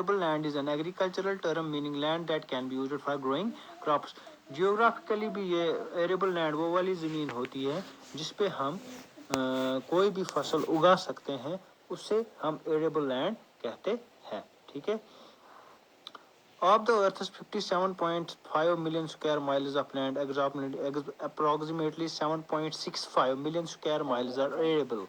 arable land is an agricultural term meaning land that can be used for growing crops. Geographically भी ये arable land वो वाली ज़मीन होती है जिस पे हम कोई भी फसल उगा सकते हैं, उससे हम arable land कहते हैं, ठीक है. Of the Earth's 57.5 million square miles of land, approximately 7.65 million square miles are arable.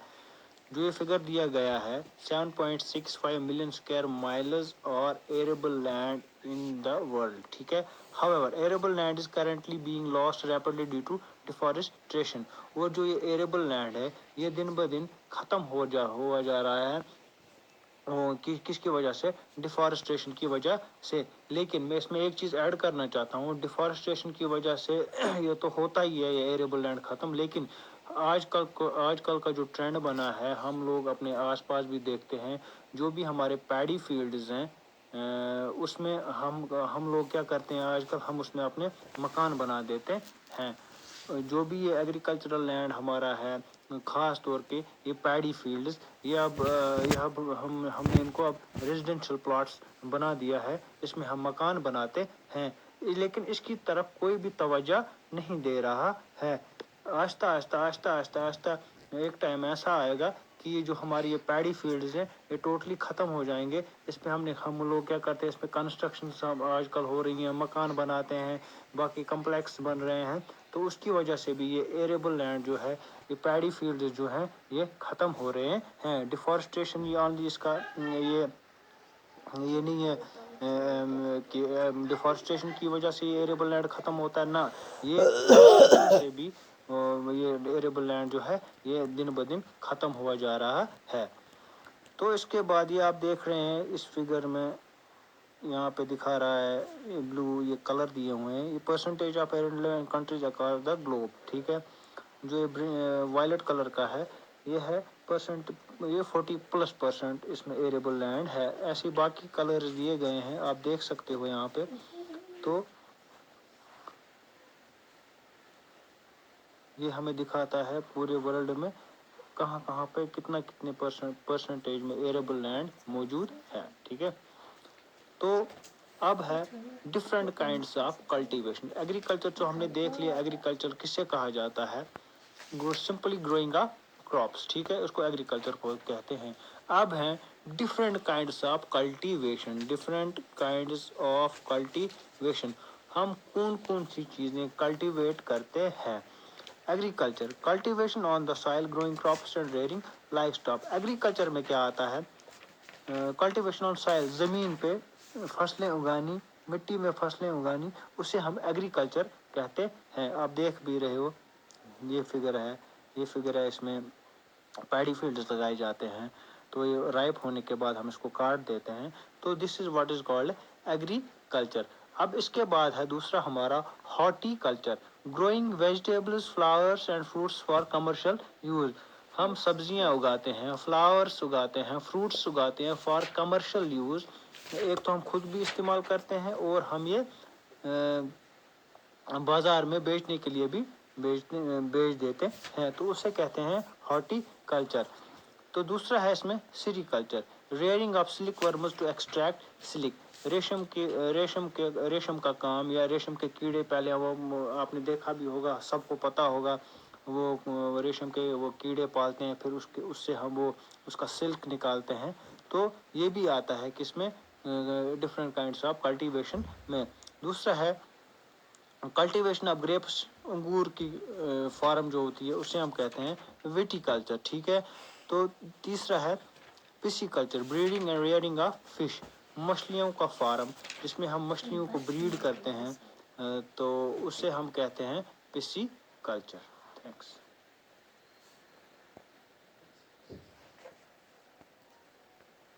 जो ये फिगर दिया गया है 7.65 मिलियन स्क्वायर माइल्स और arable land in the world, ठीक है. However arable land is currently being lost rapidly due to deforestation. और जो ये एरेबल लैंड है ये दिन ब दिन खत्म हो जा रहा है किसकी वजह से, डिफॉरेस्टेशन की वजह से. लेकिन मैं इसमें एक चीज़ ऐड करना चाहता हूँ, डिफॉरेस्टेशन की वजह से ये तो होता ही है ये एरेबल लैंड ख़त्म, लेकिन आजकल का जो ट्रेंड बना है हम लोग अपने आसपास भी देखते हैं, जो भी हमारे पैडी फील्ड्स हैं उसमें हम लोग क्या करते हैं आजकल, हम उसमें अपने मकान बना देते हैं. जो भी ये एग्रीकल्चरल लैंड हमारा है, ख़ास तौर पे ये पैडी फील्ड्स, ये अब हमने इनको अब रेजिडेंशियल प्लॉट्स बना दिया है, इसमें हम मकान बनाते हैं, लेकिन इसकी तरफ कोई भी तवज्जो नहीं दे रहा है. आहिस्ता एक टाइम ऐसा आएगा कि ये जो हमारी ये पैडी फील्ड्स हैं ये टोटली ख़त्म हो जाएंगे. इस पे हम लोग क्या करते हैं, इस पे कंस्ट्रक्शन सब आजकल हो रही हैं, मकान बनाते हैं, बाकी कम्प्लेक्स बन रहे हैं, तो उसकी वजह से भी ये एरेबल लैंड जो है, ये पैडी फील्ड्स जो हैं ये ख़त्म हो रहे हैं. डिफॉरेस्टेशन ये ऑनली इसका ये नहीं है कि डिफॉरेस्टेशन की वजह से ये एरेबल लैंड ख़त्म होता है ना, ये से भी ये एरेबल लैंड जो है ये दिन ब दिन ख़त्म हुआ जा रहा है. तो इसके बाद ये आप देख रहे हैं इस फिगर में यहाँ पे दिखा रहा है ये ब्लू ये कलर दिए हुए हैं, ये percentage of arable countries across the globe, ठीक है. जो ये वायलेट कलर का है ये है परसेंट, ये 40+% इसमें एरेबल लैंड है. ऐसे बाकी कलर्स दिए गए हैं, आप देख सकते हो यहाँ पे. तो ये हमें दिखाता है पूरे वर्ल्ड में कहाँ पे कितने परसेंटेज में एरेबल लैंड मौजूद है, ठीक है. तो अब है different kinds of cultivation. Agriculture जो हमने देख लिया, एग्रीकल्चर किससे कहा जाता है, सिंपली ग्रोइंग ऑफ क्रॉप्स, ठीक है, उसको एग्रीकल्चर को कहते हैं. अब हैं different kinds of cultivation. Different kinds of cultivation, हम कौन सी चीज़ें कल्टीवेट करते हैं. Agriculture, cultivation on the soil, growing crops and rearing live stock. Agriculture में क्या आता है, कल्टीवेशन ऑन सॉइल, ज़मीन पे फसलें उगानी, मिट्टी में फसलें उगानी, उसे हम एग्रीकल्चर कहते हैं. आप देख भी रहे हो ये फिगर है, इसमें पैडी फील्ड्स लगाए जाते हैं, तो ये राइप होने के बाद हम इसको काट देते हैं, तो this is what is called agriculture. अब इसके बाद है दूसरा हमारा horticulture, growing vegetables, flowers and fruits for commercial use. हम सब्जियां उगाते हैं, फ्लावर्स उगाते हैं, फ्रूट्स उगाते हैं फॉर कमर्शियल यूज. एक तो हम खुद भी इस्तेमाल करते हैं और हम ये बाजार में बेचने के लिए भी बेच देते हैं, तो उसे कहते हैं हॉर्टिकल्चर. तो दूसरा है इसमें sericulture, rearing of silk worms to extract silk. रेशम का काम, या रेशम के कीड़े, पहले वो आपने देखा भी होगा, सबको पता होगा, वो रेशम के वो कीड़े पालते हैं, फिर उससे हम वो उसका सिल्क निकालते हैं. तो ये भी आता है किसमें, डिफरेंट काइंड्स ऑफ कल्टीवेशन में. दूसरा है कल्टीवेशन ऑफ ग्रेप्स, अंगूर की फार्म जो होती है उसे हम कहते हैं विटीकल्चर, ठीक है. तो तीसरा है pisciculture, breeding and rearing of fish, मछलियों का फार्म जिसमें हम मछलियों को ब्रीड करते हैं, तो उसे हम कहते हैं पिसीकल्चर. थैंक्स.